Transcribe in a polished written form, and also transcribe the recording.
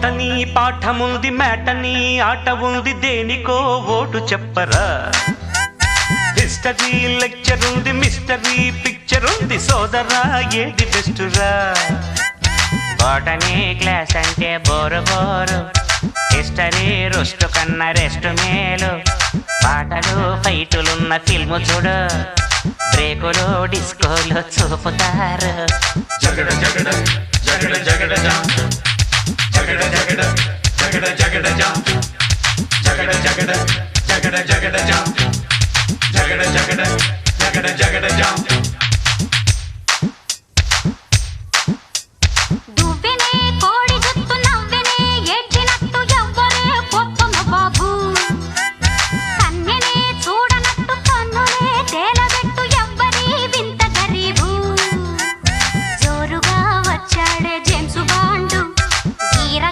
botany పాఠముంది matinee ఆట ఉంది దేనికో ఓటు చెప్పరా హిస్టరీ లెక్చర్ ఉంది మిస్టరీ పిక్చర్ ఉంది సోదరా ఏది బెస్టురా బోటనీ క్లాస్ అంటే బోరు బోరు హిస్టరీ రుస్టు కన్నా రెస్ట్ మేలు పాటలు ఫైటులున్న ఫిల్ము చూడు బ్రేకులు డిస్కోలు చూపుతారు జగడ జగడ జగడ జగడ జాం జగడ జగడ జగడ జగడ జాం జగడ జగడ జగడ జగడ జాం